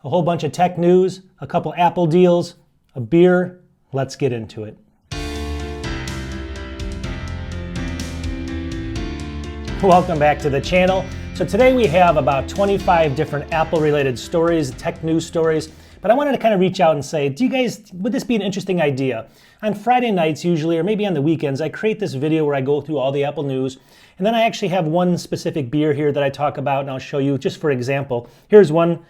a whole bunch of tech news, a couple Apple deals, a beer. Let's get into it. Welcome back to the channel. So today we have about 25 different Apple related stories, tech news stories, but I wanted to kind of reach out and say, would this be an interesting idea? On Friday nights usually, or maybe on the weekends, I create this video where I go through all the Apple news, and then I actually have one specific beer here that I talk about, and I'll show you just for example. Here's one,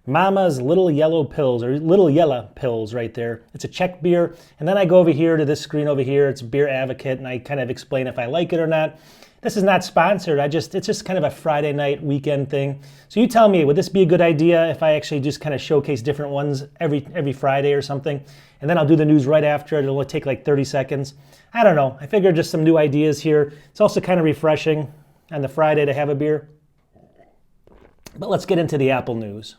Mama's Little Yellow Pills, or Little Yella Pills right there. It's a Czech beer, and then I go over here to this screen over here, it's Beer Advocate, and I kind of explain if I like it or not. This is not sponsored, it's just kind of a Friday night weekend thing. So you tell me, would this be a good idea if I actually just kind of showcase different ones every Friday or something? And then I'll do the news right after, it'll only take like 30 seconds. I don't know, I figured just some new ideas here. It's also kind of refreshing on the Friday to have a beer. But let's get into the Apple news.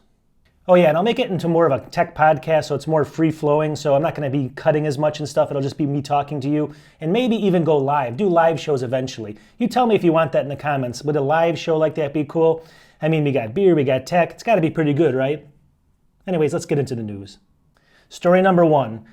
Oh yeah, and I'll make it into more of a tech podcast, so it's more free-flowing, so I'm not going to be cutting as much and stuff. It'll just be me talking to you, and maybe even go live, do live shows eventually. You tell me if you want that in the comments. Would a live show like that be cool? I mean, we got beer, we got tech. It's got to be pretty good, right? Anyways, let's get into the news. Story number one.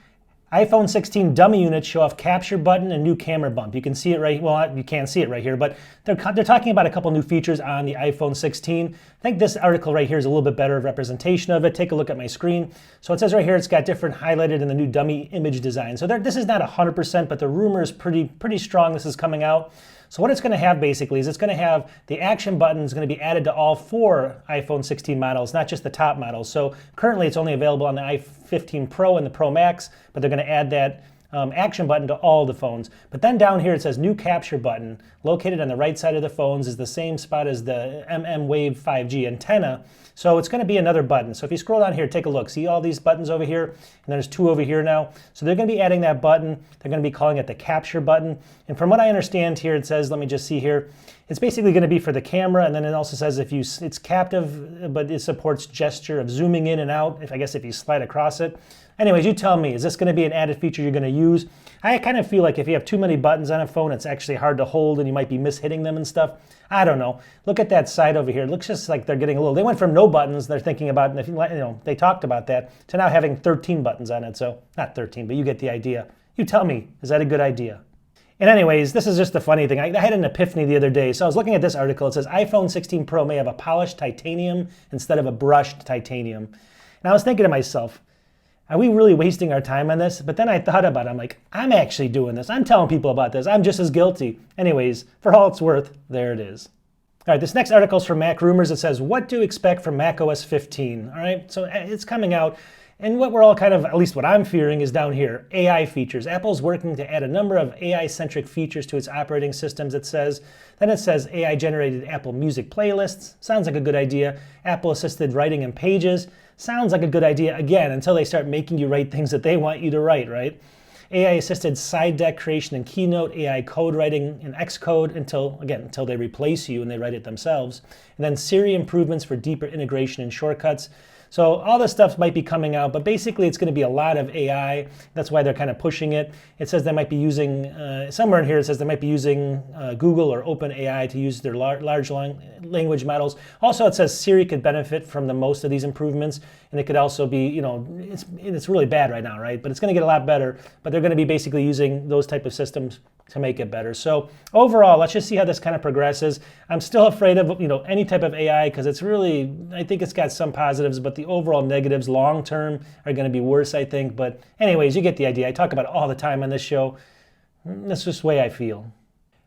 iPhone 16 dummy units show off capture button and new camera bump. You can see it right, well, you can't see it right here, but they're talking about a couple new features on the iPhone 16. I think this article right here is a little bit better representation of it. Take a look at my screen. So it says right here, it's got different highlighted in the new dummy image design. So this is not 100%, but the rumor is pretty strong this is coming out. So what it's going to have basically is it's going to have the action button is going to be added to all 4 iPhone 16 models, not just the top models. So currently it's only available on the iPhone Pro and the Pro Max, but they're going to add that action button to all the phones. But then down here it says new capture button located on the right side of the phones is the same spot as the Wave 5G antenna. So it's going to be another button. So if you scroll down here, take a look. See all these buttons over here? And there's 2 over here now. So they're going to be adding that button. They're going to be calling it the capture button. And from what I understand here, it says, let me just see here, it's basically going to be for the camera, and then it also says it's captive, but it supports gesture of zooming in and out, I guess if you slide across it. Anyways, you tell me, is this going to be an added feature you're going to use? I kind of feel like if you have too many buttons on a phone, it's actually hard to hold and you might be mishitting them and stuff. I don't know. Look at that side over here. It looks just like they're getting a little, they went from no buttons, they're thinking about, they talked about that, to now having 13 buttons on it. So, not 13, but you get the idea. You tell me, is that a good idea? And anyways, this is just a funny thing. I had an epiphany the other day. So I was looking at this article. It says iPhone 16 Pro may have a polished titanium instead of a brushed titanium. And I was thinking to myself, are we really wasting our time on this? But then I thought about it. I'm like, I'm actually doing this. I'm telling people about this. I'm just as guilty. Anyways, for all it's worth, there it is. All right, this next article is from Mac Rumors. It says, what to expect from macOS 15. All right, so it's coming out. And what we're all kind of, at least what I'm fearing, is down here, AI features. Apple's working to add a number of AI-centric features to its operating systems, it says. Then it says AI-generated Apple Music playlists. Sounds like a good idea. Apple-assisted writing in Pages. Sounds like a good idea, again, until they start making you write things that they want you to write, right? AI-assisted side deck creation in Keynote, AI code writing in Xcode until they replace you and they write it themselves. And then Siri improvements for deeper integration and shortcuts. So all this stuff might be coming out, but basically it's going to be a lot of AI. That's why they're kind of pushing it. It says they might be using, somewhere in here it says they might be using Google or OpenAI to use their large language models. Also it says Siri could benefit from the most of these improvements, and it could also be, it's really bad right now, right? But it's going to get a lot better, but they're going to be basically using those type of systems to make it better. So overall, let's just see how this kind of progresses. I'm still afraid of any type of AI because it's really, I think it's got some positives, but the overall negatives long term are going to be worse, I think. But anyways, you get the idea. I talk about it all the time on this show. That's just the way I feel.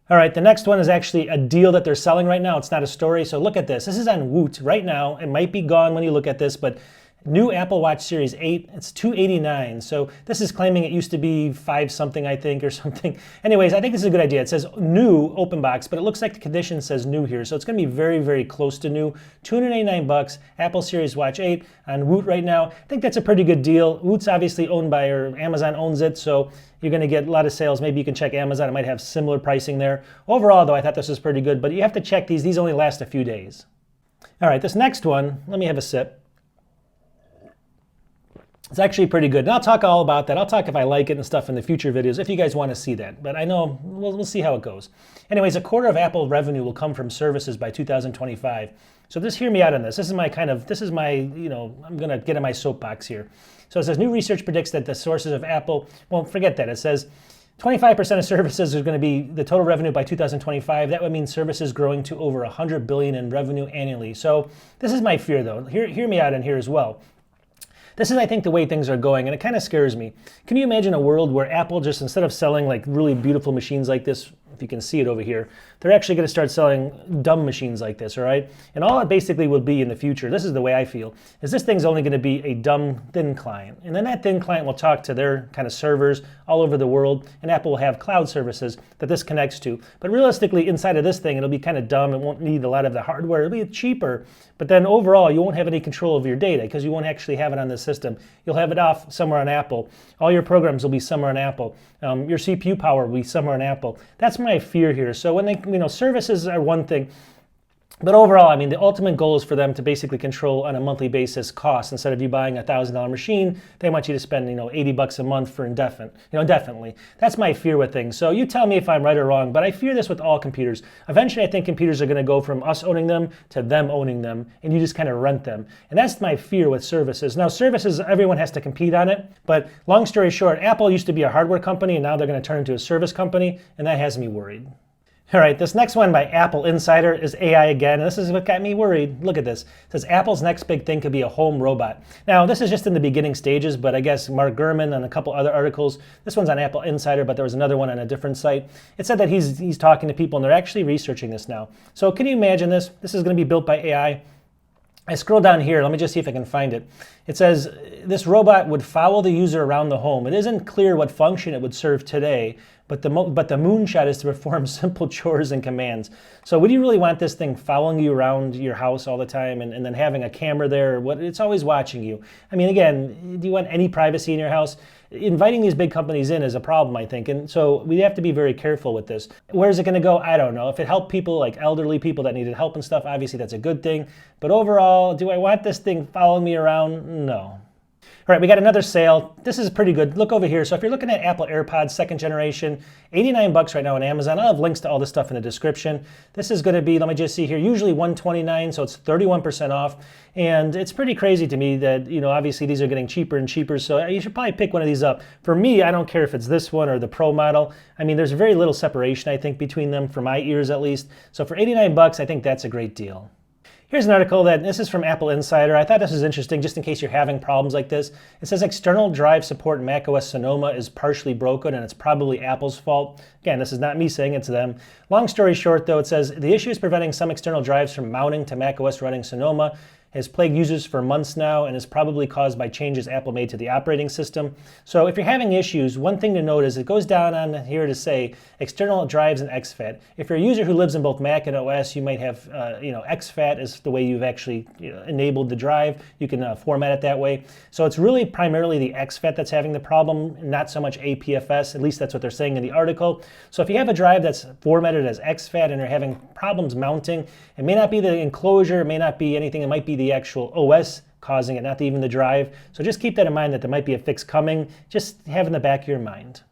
All right, the next one is actually a deal that they're selling right now. It's not a story, so look at this. This is on Woot right now. It might be gone when you look at this, but new Apple Watch Series 8, it's $289. So this is claiming it used to be 5 something, I think, or something. Anyways, I think this is a good idea. It says new open box, but it looks like the condition says new here. So it's going to be very, very close to new. $289, Apple Series Watch 8 on Woot right now. I think that's a pretty good deal. Woot's obviously owned by, or Amazon owns it, so you're going to get a lot of sales. Maybe you can check Amazon. It might have similar pricing there. Overall, though, I thought this was pretty good, but you have to check these. These only last a few days. All right, this next one, let me have a sip. It's actually pretty good. And I'll talk all about that. I'll talk if I like it and stuff in the future videos if you guys want to see that. But I know we'll see how it goes. Anyways, a quarter of Apple revenue will come from services by 2025. So just hear me out on this. This is my, I'm going to get in my soapbox here. So it says new research predicts that the sources of Apple, well, forget that. It says 25% of services are going to be the total revenue by 2025. That would mean services growing to over $100 billion in revenue annually. So this is my fear, though. Hear me out in here as well. This is, I think, the way things are going, and it kind of scares me. Can you imagine a world where Apple just, instead of selling like really beautiful machines like this, if you can see it over here, they're actually going to start selling dumb machines like this, all right? And all it basically will be in the future, this is the way I feel, is this thing's only going to be a dumb, thin client. And then that thin client will talk to their kind of servers all over the world, and Apple will have cloud services that this connects to. But realistically, inside of this thing, it'll be kind of dumb. It won't need a lot of the hardware. It'll be cheaper. But then overall, you won't have any control over your data because you won't actually have it on the system. You'll have it off somewhere on Apple. All your programs will be somewhere on Apple. Your CPU power will be somewhere on Apple. That's my fear here. So when they, services are one thing, but overall, I mean, the ultimate goal is for them to basically control on a monthly basis costs. Instead of you buying a $1,000 machine, they want you to spend, $80 a month for indefinitely. That's my fear with things. So you tell me if I'm right or wrong, but I fear this with all computers. Eventually, I think computers are going to go from us owning them to them owning them, and you just kind of rent them. And that's my fear with services. Now, services, everyone has to compete on it, but long story short, Apple used to be a hardware company, and now they're going to turn into a service company, and that has me worried. All right, this next one by Apple Insider is AI again, and this is what got me worried. Look at this. It says Apple's next big thing could be a home robot. Now, this is just in the beginning stages, but I guess Mark Gurman and a couple other articles, this one's on Apple Insider, but there was another one on a different site. It said that he's talking to people, and they're actually researching this now. So can you imagine this? This is going to be built by AI. I scroll down here, let me just see if I can find it. It says this robot would follow the user around the home. It isn't clear what function it would serve today, but the moonshot is to perform simple chores and commands. So would you really want this thing following you around your house all the time and then having a camera there? It's always watching you. I mean, again, do you want any privacy in your house? Inviting these big companies in is a problem, I think. And so we have to be very careful with this. Where is it going to go? I don't know. If it helped people, like elderly people that needed help and stuff, obviously that's a good thing. But overall, do I want this thing following me around? No. All right, we got another sale. This is pretty good. Look over here. So if you're looking at Apple AirPods second generation, $89 right now on Amazon. I'll have links to all this stuff in the description. This is going to be, let me just see here, usually $129, so it's 31% off. And it's pretty crazy to me that, obviously these are getting cheaper and cheaper, so you should probably pick one of these up. For me, I don't care if it's this one or the Pro model. I mean, there's very little separation, I think, between them, for my ears at least. So for $89, I think that's a great deal. Here's an article this is from Apple Insider. I thought this was interesting just in case you're having problems like this. It says external drive support in macOS Sonoma is partially broken and it's probably Apple's fault. Again, this is not me saying, it's them. Long story short though, it says the issue is preventing some external drives from mounting to macOS running Sonoma. Has plagued users for months now and is probably caused by changes Apple made to the operating system. So if you're having issues, one thing to note is it goes down on here to say external drives and exFAT. If you're a user who lives in both Mac and OS, you might have, exFAT is the way you've actually enabled the drive. You can format it that way. So it's really primarily the exFAT that's having the problem, not so much APFS. At least that's what they're saying in the article. So if you have a drive that's formatted as exFAT and you're having problems mounting, it may not be the enclosure, it may not be anything, it might be the actual OS causing it, not even the drive. So just keep that in mind that there might be a fix coming. Just have in the back of your mind.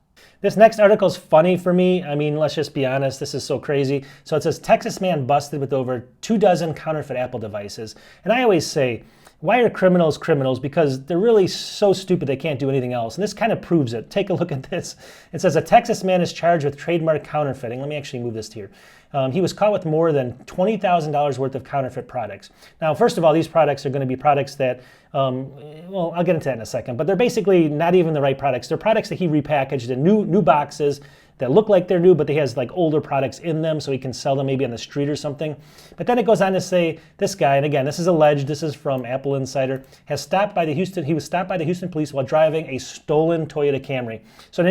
This next article is funny for me. I mean, let's just be honest, this is so crazy. So it says Texas man busted with over 24 counterfeit Apple devices. And I always say, why are criminals criminals? Because they're really so stupid they can't do anything else. And this kind of proves it. Take a look at this. It says a Texas man is charged with trademark counterfeiting. Let me actually move this here. He was caught with more than $20,000 worth of counterfeit products. Now, first of all, these products are going to be products that, well, I'll get into that in a second, but they're basically not even the right products. They're products that he repackaged in new boxes that look like they're new, but they has like older products in them, so he can sell them maybe on the street or something. But then it goes on to say this guy, and again, this is alleged, this is from Apple Insider, he was stopped by the Houston police while driving a stolen Toyota Camry. So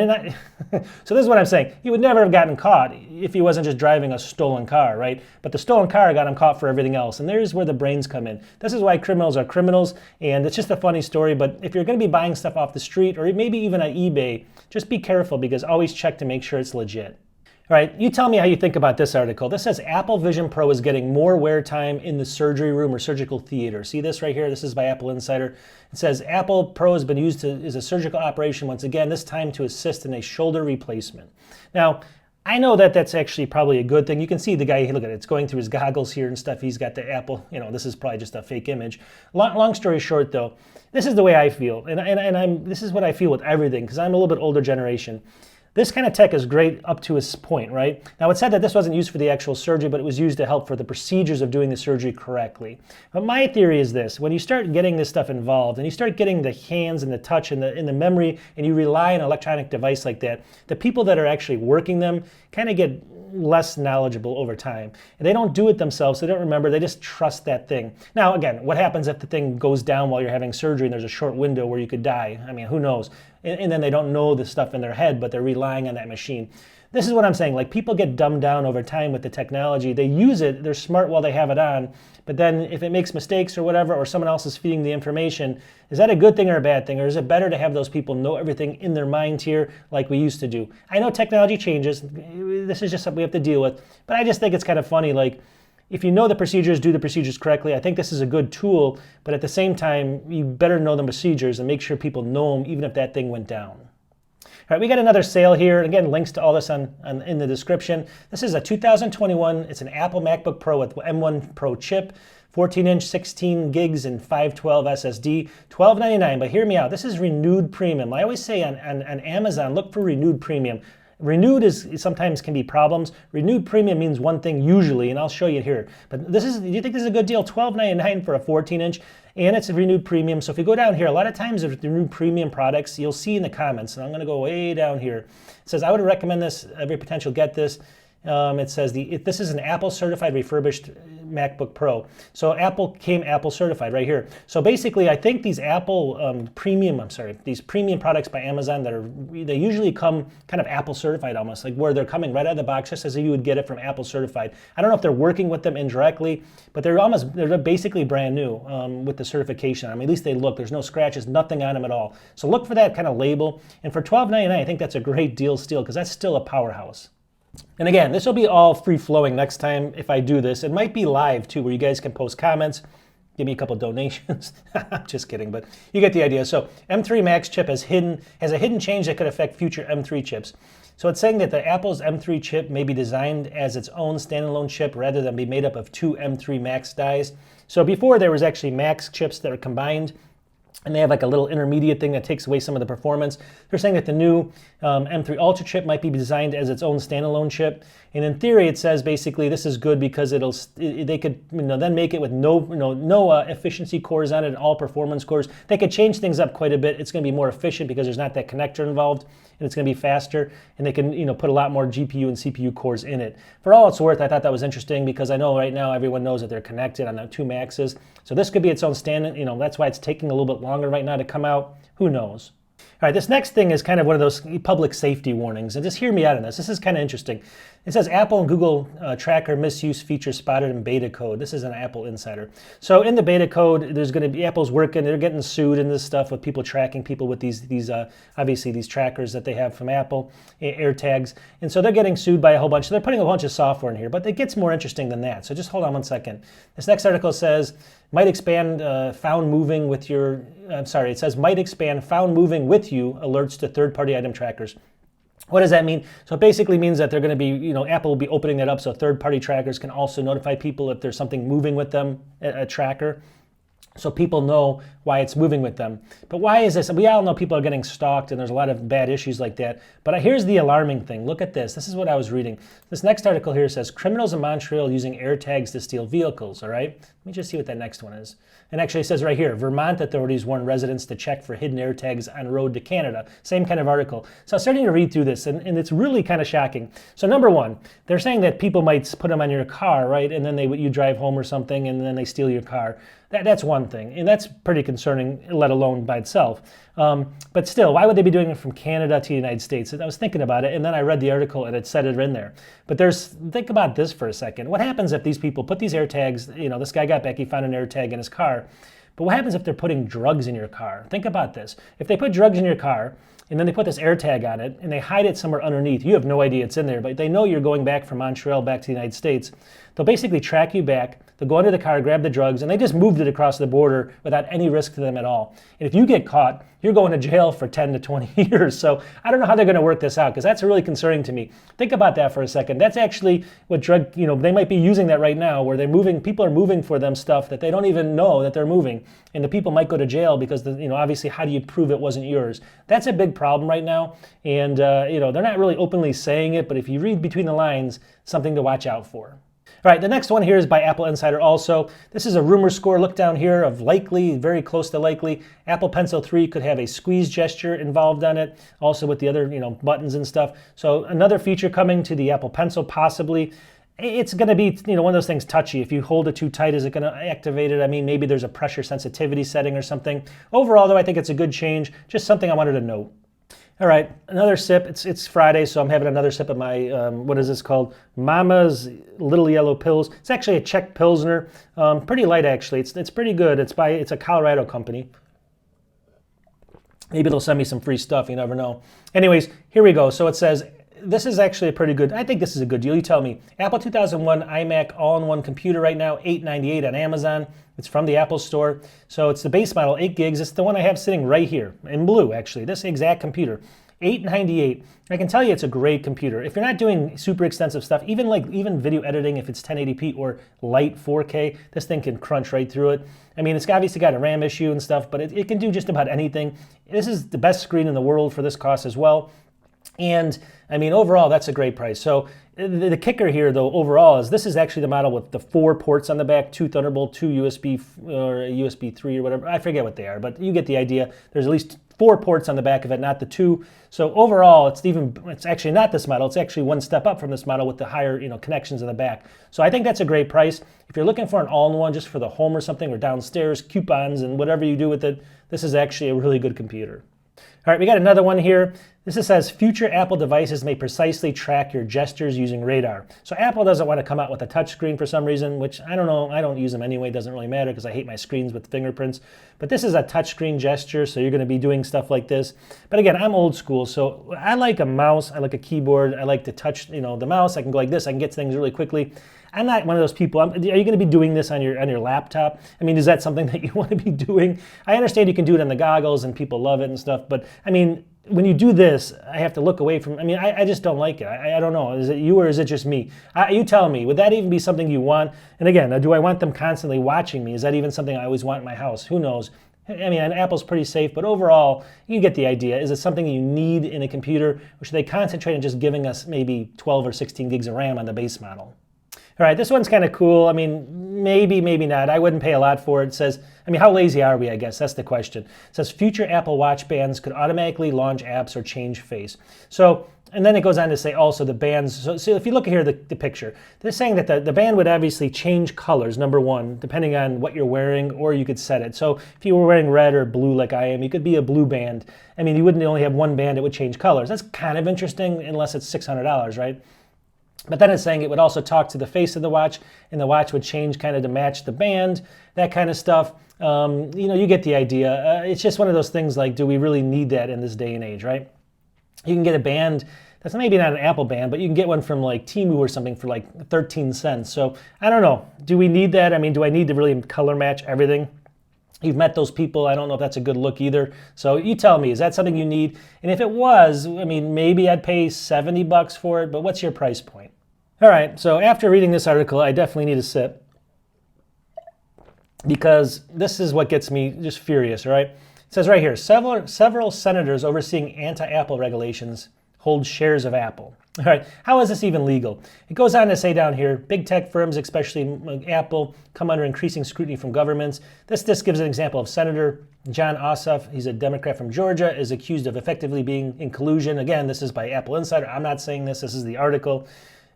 so this is what I'm saying. He would never have gotten caught if he wasn't just driving a stolen car, right? But the stolen car got him caught for everything else, and there's where the brains come in. This is why criminals are criminals, and it's just a funny story, but if you're gonna be buying stuff off the street, or maybe even on eBay, just be careful, because always check to make sure it's legit. All right, you tell me how you think about this article. This says Apple Vision Pro is getting more wear time in the surgery room or surgical theater. See this right here? This is by Apple Insider. It says Apple Pro has been used as a surgical operation once again, this time to assist in a shoulder replacement. Now, I know that that's actually probably a good thing. You can see the guy, look at it, it's going through his goggles here and stuff. He's got the Apple, this is probably just a fake image. Long story short though, this is the way I feel. And this is what I feel with everything, because I'm a little bit older generation. This kind of tech is great up to a point, right? Now it said that this wasn't used for the actual surgery, but it was used to help for the procedures of doing the surgery correctly. But my theory is this: when you start getting this stuff involved and you start getting the hands and the touch and the memory, and you rely on an electronic device like that, the people that are actually working them kind of get less knowledgeable over time. And they don't do it themselves, so they don't remember, they just trust that thing. Now again, what happens if the thing goes down while you're having surgery and there's a short window where you could die? I mean, who knows? And then they don't know the stuff in their head, but they're relying on that machine. This is what I'm saying, like people get dumbed down over time with the technology. They use it, they're smart while they have it on, but then if it makes mistakes or whatever, or someone else is feeding the information, is that a good thing or a bad thing? Or is it better to have those people know everything in their mind here like we used to do? I know technology changes, this is just something we have to deal with, but I just think it's kind of funny, like, if you know the procedures, do the procedures correctly. I think this is a good tool, but at the same time, you better know the procedures and make sure people know them, even if that thing went down. All right, we got another sale here. Again, links to all this in the description. This is a 2021. It's an Apple MacBook Pro with M1 Pro chip, 14-inch, 16 gigs, and 512 SSD, $12.99. But hear me out. This is renewed premium. I always say on Amazon, look for renewed premium. Renewed is sometimes can be problems. Renewed premium means one thing usually, and I'll show you here. But do you think this is a good deal? $12.99 for a 14-inch, and it's a renewed premium. So if you go down here, a lot of times with the renewed premium products, you'll see in the comments, and I'm going to go way down here. It says, I would recommend this, every potential get this. It says this is an Apple certified refurbished MacBook Pro. So Apple certified right here. So basically, I think these Apple these premium products by Amazon they usually come kind of Apple certified almost, like where they're coming right out of the box just as you would get it from Apple certified. I don't know if they're working with them indirectly, but they're basically brand new with the certification. I mean, at least they look. There's no scratches, nothing on them at all. So look for that kind of label. And for $12.99, I think that's a great deal still, because that's still a powerhouse. And again, this will be all free-flowing next time if I do this. It might be live too, where you guys can post comments, give me a couple donations. I'm just kidding, but you get the idea. So M3 Max chip has a hidden change that could affect future M3 chips. So it's saying that the Apple's M3 chip may be designed as its own standalone chip rather than be made up of two M3 Max dies. So before there was actually Max chips that are combined, and they have like a little intermediate thing that takes away some of the performance. They're saying that the new M3 Ultra chip might be designed as its own standalone chip. And in theory, it says basically this is good because they could then make it with no efficiency cores on it and all performance cores. They could change things up quite a bit. It's going to be more efficient because there's not that connector involved, and it's going to be faster. And they can put a lot more GPU and CPU cores in it. For all it's worth, I thought that was interesting because I know right now everyone knows that they're connected on the two Maxes. So this could be its own stand. That's why it's taking a little bit longer right now to come out. Who knows? All right, this next thing is kind of one of those public safety warnings, and just hear me out on this. This is kind of interesting. It says Apple and Google tracker misuse feature spotted in beta code. This is an Apple insider. So in the beta code, there's going to be Apple's working. They're getting sued in this stuff with people tracking people with these obviously these trackers that they have from Apple, AirTags, and so they're getting sued by a whole bunch. So they're putting a bunch of software in here, but it gets more interesting than that. So just hold on one second. This next article says might expand found moving with your. It says might expand found moving with you alerts to third-party item trackers. What does that mean? So it basically means that they're going to be, Apple will be opening that up so third-party trackers can also notify people if there's something moving with them, a tracker, so people know why it's moving with them. But why is this? We all know people are getting stalked and there's a lot of bad issues like that. But here's the alarming thing. Look at this. This is what I was reading. This next article here says, criminals in Montreal using AirTags to steal vehicles, all right? Let me just see what that next one is. And actually it says right here, Vermont authorities warn residents to check for hidden AirTags on road to Canada. Same kind of article. So I was starting to read through this and it's really kind of shocking. So number one, they're saying that people might put them on your car, right? And then you drive home or something and then they steal your car. That's one thing, and that's pretty concerning, let alone by itself. But still, why would they be doing it from Canada to the United States? And I was thinking about it, and then I read the article, and it said it in there. But think about this for a second. What happens if these people put these AirTags, this guy got back, he found an AirTag in his car. But what happens if they're putting drugs in your car? Think about this. If they put drugs in your car, and then they put this AirTag on it, and they hide it somewhere underneath. You have no idea it's in there, but they know you're going back from Montreal back to the United States. They'll basically track you back, they'll go under the car, grab the drugs, and they just moved it across the border without any risk to them at all. And if you get caught, you're going to jail for 10 to 20 years. So I don't know how they're going to work this out, because that's really concerning to me. Think about that for a second. That's actually what drug, they might be using that right now, where people are moving for them stuff that they don't even know that they're moving. And the people might go to jail because, obviously, how do you prove it wasn't yours? That's a big problem right now. And, they're not really openly saying it, but if you read between the lines, something to watch out for. All right, the next one here is by Apple Insider also. This is a rumor score. Look down here of likely, very close to likely. Apple Pencil 3 could have a squeeze gesture involved on it, also with the other, buttons and stuff. So another feature coming to the Apple Pencil possibly. It's going to be, one of those things touchy. If you hold it too tight, is it going to activate it? I mean, maybe there's a pressure sensitivity setting or something. Overall, though, I think it's a good change. Just something I wanted to note. All right, another sip. It's Friday, so I'm having another sip of my, what is this called? Mama's Little Yellow Pills. It's actually a Czech Pilsner. Pretty light, actually. It's pretty good. It's a Colorado company. Maybe they'll send me some free stuff. You never know. Anyways, here we go. So it says, this is actually a pretty good, I think this is a good deal. You tell me. Apple 2001 iMac all-in-one computer right now, $898 on Amazon. It's from the Apple Store. So it's the base model, 8 gigs. It's the one I have sitting right here, in blue, actually. This exact computer, $898. I can tell you it's a great computer. If you're not doing super extensive stuff, even video editing, if it's 1080p or light 4K, this thing can crunch right through it. I mean, it's obviously got a RAM issue and stuff, but it can do just about anything. This is the best screen in the world for this cost as well. And I mean, overall, that's a great price. So the kicker here, though, overall, is this is actually the model with the 4 ports on the back, 2 Thunderbolt, 2 USB or USB 3 or whatever. I forget what they are, but you get the idea. There's at least 4 ports on the back of it, not the 2. So overall, it's actually not this model. It's actually one step up from this model with the higher connections in the back. So I think that's a great price. If you're looking for an all-in-one just for the home or something, or downstairs, coupons and whatever you do with it, this is actually a really good computer. All right, we got another one here. This says, future Apple devices may precisely track your gestures using radar. So Apple doesn't want to come out with a touchscreen for some reason, which I don't know. I don't use them anyway. It doesn't really matter because I hate my screens with fingerprints. But this is a touchscreen gesture, so you're going to be doing stuff like this. But again, I'm old school, so I like a mouse. I like a keyboard. I like to touch, the mouse. I can go like this. I can get things really quickly. I'm not one of those people. Are you going to be doing this on your laptop? I mean, is that something that you want to be doing? I understand you can do it on the goggles and people love it and stuff, but I mean, when you do this, I have to look away from, I just don't like it. I don't know. Is it you or is it just me? You tell me. Would that even be something you want? And again, do I want them constantly watching me? Is that even something I always want in my house? Who knows? I mean, Apple's pretty safe, but overall, you get the idea. Is it something you need in a computer, or should they concentrate on just giving us maybe 12 or 16 gigs of RAM on the base model? All right, this one's kind of cool. I mean, maybe, maybe not. I wouldn't pay a lot for it. It says, how lazy are we, I guess? That's the question. It says, future Apple Watch bands could automatically launch apps or change face. So, and then it goes on to say also the bands. So if you look here, the picture, they're saying that the band would obviously change colors, number one, depending on what you're wearing, or you could set it. So if you were wearing red or blue like I am, you could be a blue band. You wouldn't only have one band, it would change colors. That's kind of interesting, unless it's $600, right? But then it's saying it would also talk to the face of the watch, and the watch would change kind of to match the band, that kind of stuff. You get the idea. It's just one of those things like, do we really need that in this day and age, right? You can get a band that's maybe not an Apple band, but you can get one from like Temu or something for like 13 cents. So I don't know. Do we need that? Do I need to really color match everything? You've met those people. I don't know if that's a good look either. So you tell me, is that something you need? And if it was, maybe I'd pay $70 for it, but what's your price point? All right, so after reading this article, I definitely need a sip, because this is what gets me just furious, all right? It says right here, several senators overseeing anti-Apple regulations hold shares of Apple. All right, how is this even legal? It goes on to say down here, big tech firms, especially Apple, come under increasing scrutiny from governments. This gives an example of Senator John Ossoff. He's a Democrat from Georgia, is accused of effectively being in collusion. Again, this is by Apple Insider. I'm not saying this. This is the article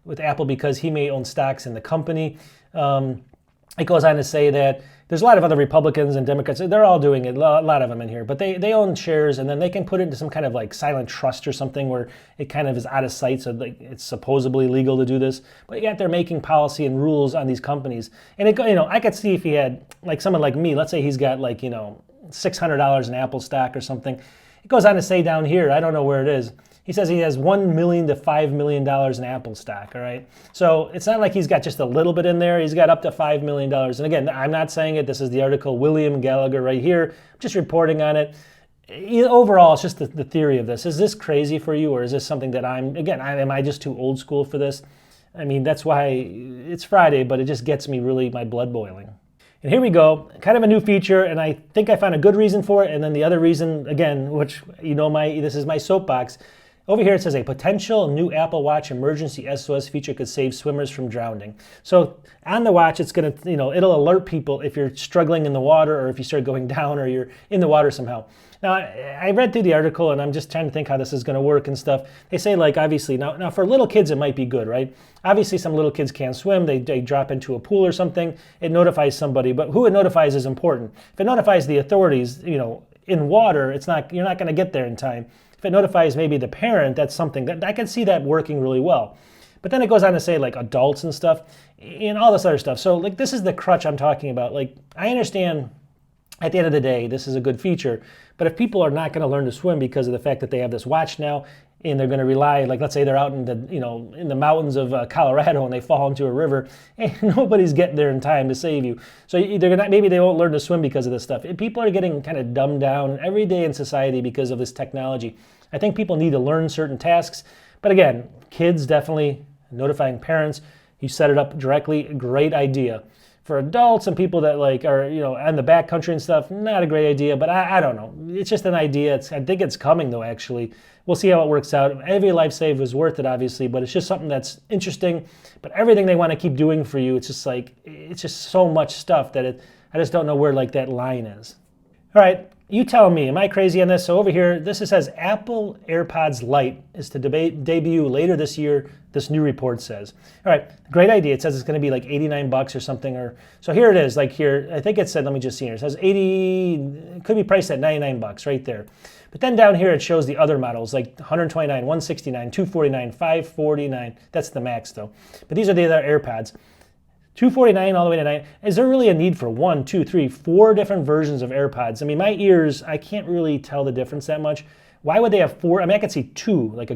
with Apple because he may own stocks in the company. It goes on to say that there's a lot of other Republicans and Democrats. They're all doing it, a lot of them in here. But they own shares, and then they can put it into some kind of like silent trust or something where it kind of is out of sight, so like it's supposedly legal to do this. But yet they're making policy and rules on these companies. And I could see if he had, like someone like me, let's say he's got like, $600 in Apple stock or something. It goes on to say down here, I don't know where it is, He says he has $1 million to $5 million in Apple stock, all right? So it's not like he's got just a little bit in there. He's got up to $5 million. And again, I'm not saying it. This is the article, William Gallagher right here. I'm just reporting on it. Overall, it's just the theory of this. Is this crazy for you, or is this something that am I just too old school for this? I mean, that's why it's Friday, but it just gets me really, my blood boiling. And here we go, kind of a new feature, and I think I found a good reason for it, and then the other reason, again, which, this is my soapbox. Over here it says a potential new Apple Watch emergency SOS feature could save swimmers from drowning. So on the watch, it's gonna, it'll alert people if you're struggling in the water, or if you start going down, or you're in the water somehow. Now, I read through the article, and I'm just trying to think how this is going to work and stuff. They say, like, obviously, now for little kids, it might be good, right? Obviously, some little kids can't swim. They drop into a pool or something. It notifies somebody, but who it notifies is important. If it notifies the authorities, in water, you're not going to get there in time. If it notifies maybe the parent, that's something that I can see that working really well. But then it goes on to say, like, adults and stuff, and all this other stuff. So, like, this is the crutch I'm talking about. Like, I understand at the end of the day, this is a good feature. But if people are not going to learn to swim because of the fact that they have this watch now, and they're going to rely, like, let's say they're out in the mountains of Colorado and they fall into a river, and nobody's getting there in time to save you. So maybe they won't learn to swim because of this stuff. People are getting kind of dumbed down every day in society because of this technology. I think people need to learn certain tasks. But again, kids definitely, notifying parents, you set it up directly, great idea. For adults and people that are on the backcountry and stuff, not a great idea, but I don't know. It's just an idea. I think it's coming though, actually. We'll see how it works out. Every life saved was worth it, obviously, but it's just something that's interesting. But everything they want to keep doing for you, it's just so much stuff that I just don't know where that line is. All right, you tell me, am I crazy on this? So over here, it says Apple AirPods Lite is to debut later this year, this new report says. All right, great idea. It says it's going to be like $89 or something. So here it is, like here, I think it said, let me just see here. It says it could be priced at $99 right there. But then down here it shows the other models, like $129, $169, $249, $549. That's the max though. But these are the other AirPods. $249 all the way to $9. Is there really a need for 1, 2, 3, 4 different versions of AirPods? I mean, my ears, I can't really tell the difference that much. Why would they have 4? I mean, I could see 2, like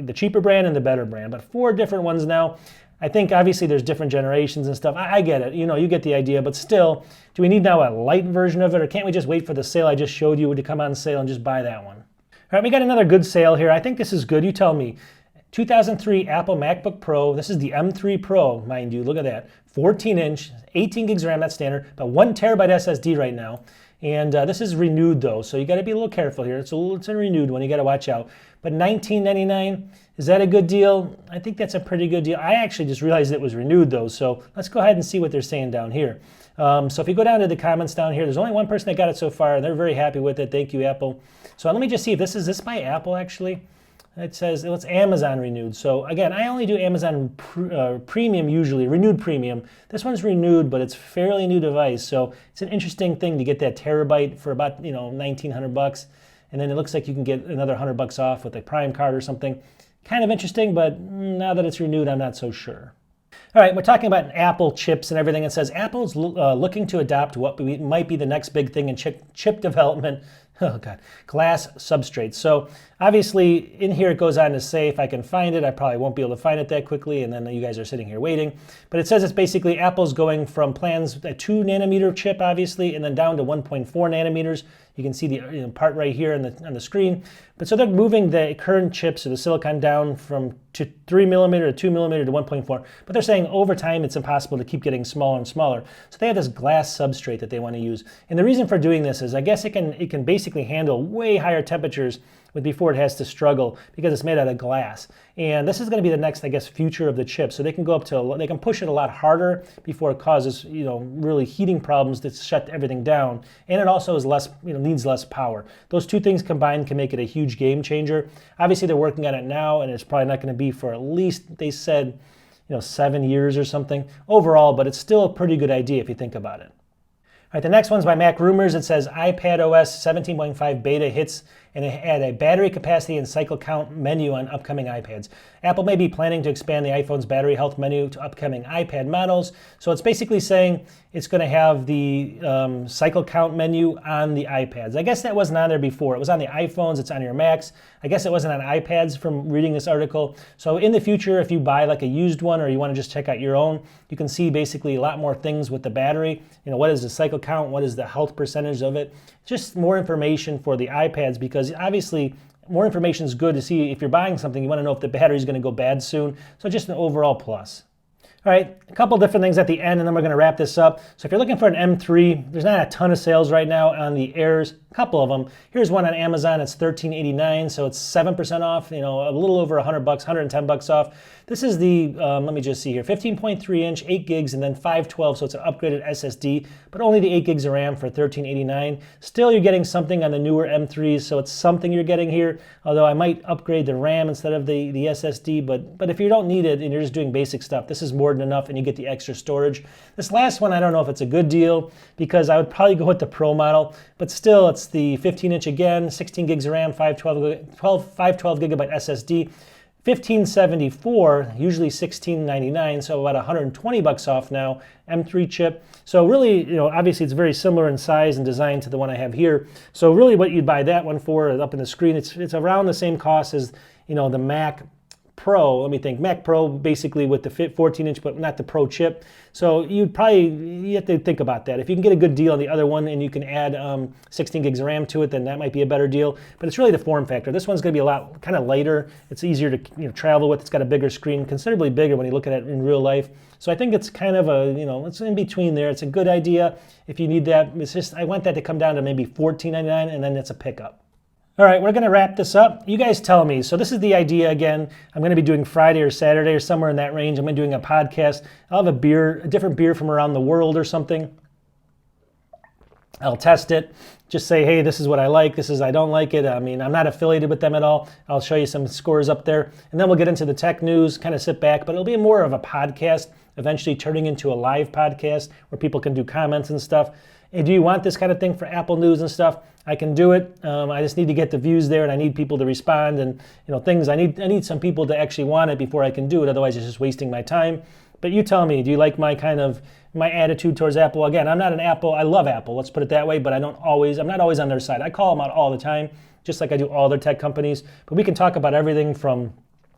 the cheaper brand and the better brand, but 4 different ones now. I think obviously there's different generations and stuff. I get it, you get the idea, but still, do we need now a light version of it, or can't we just wait for the sale I just showed you to come on sale and just buy that one? All right, we got another good sale here. I think this is good. You tell me. 2003 Apple MacBook Pro. This is the M3 Pro, mind you. Look at that. 14-inch, 18 gigs RAM, that's standard, but 1 terabyte SSD right now. And this is renewed though, so you got to be a little careful here. It's a renewed one. You got to watch out. But $19.99, is that a good deal? I think that's a pretty good deal. I actually just realized it was renewed though, so let's go ahead and see what they're saying down here. So if you go down to the comments down here, there's only one person that got it so far, and they're very happy with it. Thank you, Apple. So let me just see if is this by Apple actually? It says it's Amazon renewed. So again, I only do Amazon Premium usually, renewed Premium. This one's renewed, but it's a fairly new device. So it's an interesting thing to get that terabyte for about $1,900, and then it looks like you can get another $100 off with a Prime card or something. Kind of interesting, but now that it's renewed, I'm not so sure. All right, we're talking about Apple chips and everything. It says Apple's looking to adopt what might be the next big thing in chip development. Oh God, glass substrates. So obviously in here it goes on to say, if I can find it, I probably won't be able to find it that quickly, and then you guys are sitting here waiting. But it says it's basically Apple's going from plans a 2 nanometer chip, obviously, and then down to 1.4 nanometers. You can see the part right here on the screen. But so they're moving the current chips or the silicon down from 3 millimeter to 2 millimeter to 1.4. But they're saying over time it's impossible to keep getting smaller and smaller. So they have this glass substrate that they want to use. And the reason for doing this is I guess it can basically handle way higher temperatures before it has to struggle because it's made out of glass. And this is going to be the next, I guess, future of the chip. So they can they can push it a lot harder before it causes, really heating problems that shut everything down. And it also is less, needs less power. Those two things combined can make it a huge game changer. Obviously, they're working on it now, and it's probably not going to be for at least, they said, 7 years or something overall, but it's still a pretty good idea if you think about it. All right, the next one's by Mac Rumors. It says iPadOS 17.5 beta hits and add a battery capacity and cycle count menu on upcoming iPads. Apple may be planning to expand the iPhone's battery health menu to upcoming iPad models. So it's basically saying it's going to have the cycle count menu on the iPads. I guess that wasn't on there before. It was on the iPhones, it's on your Macs. I guess it wasn't on iPads from reading this article. So in the future, if you buy like a used one or you want to just check out your own, you can see basically a lot more things with the battery. You know, what is the cycle count? What is the health percentage of it? Just more information for the iPads, because obviously more information is good to see. If you're buying something, you want to know if the battery is going to go bad soon. So just an overall plus. All right, a couple different things at the end, and then we're going to wrap this up. So if you're looking for an M3, there's not a ton of sales right now on the Airs, a couple of them. Here's one on Amazon, it's $13.89, so it's 7% off, you know, a little over $100, $110 off. This is the, let me just see here, 15.3 inch, 8 gigs, and then 512, so it's an upgraded SSD, but only the 8 gigs of RAM for $13.89. Still, you're getting something on the newer M3s, so it's something you're getting here, although I might upgrade the RAM instead of the SSD, but if you don't need it and you're just doing basic stuff, this is more than enough and you get the extra storage. This last one, I don't know if it's a good deal because I would probably go with the Pro model, but still it's the 15 inch again, 16 gigs of RAM, 512 gigabyte SSD, $1574, usually $1699, so about $120 off now, M3 chip. So really, you know, obviously it's very similar in size and design to the one I have here. So really what you'd buy that one for, up in the screen, it's around the same cost as, you know, the Mac Pro. Let me think. Mac Pro basically with the 14 inch, but not the Pro chip. So you have to think about that. If you can get a good deal on the other one and you can add 16 gigs of RAM to it, then that might be a better deal. But it's really the form factor. This one's going to be a lot kind of lighter. It's easier to, you know, travel with. It's got a bigger screen, considerably bigger when you look at it in real life. So I think it's kind of a, you know, it's in between there. It's a good idea if you need that. It's just, I want that to come down to maybe $14.99 and then it's a pickup. All right, we're going to wrap this up. You guys tell me. So this is the idea again. I'm going to be doing Friday or Saturday or somewhere in that range. I'm going to be doing a podcast. I'll have a different beer from around the world or something. I'll test it. Just say, hey, this is what I like. This is I don't like it. I mean, I'm not affiliated with them at all. I'll show you some scores up there. And then we'll get into the tech news, kind of sit back. But it'll be more of a podcast, eventually turning into a live podcast where people can do comments and stuff. Hey, do you want this kind of thing for Apple News and stuff? I can do it. I just need to get the views there, and I need people to respond, and you know things. I need some people to actually want it before I can do it. Otherwise, it's just wasting my time. But you tell me, do you like my attitude towards Apple? Again, I'm not an Apple. I love Apple. Let's put it that way. But I'm not always on their side. I call them out all the time, just like I do all their tech companies. But we can talk about everything from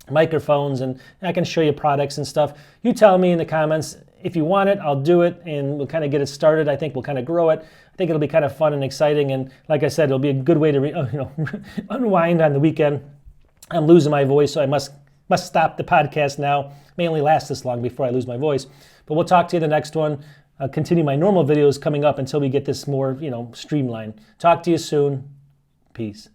microphones, and I can show you products and stuff. You tell me in the comments. If you want it, I'll do it, and we'll kind of get it started. I think we'll kind of grow it. I think it'll be kind of fun and exciting, and like I said, it'll be a good way to unwind on the weekend. I'm losing my voice, so I must stop the podcast now. May only last this long before I lose my voice, but we'll talk to you in the next one. I'll continue my normal videos coming up until we get this more, streamlined. Talk to you soon. Peace.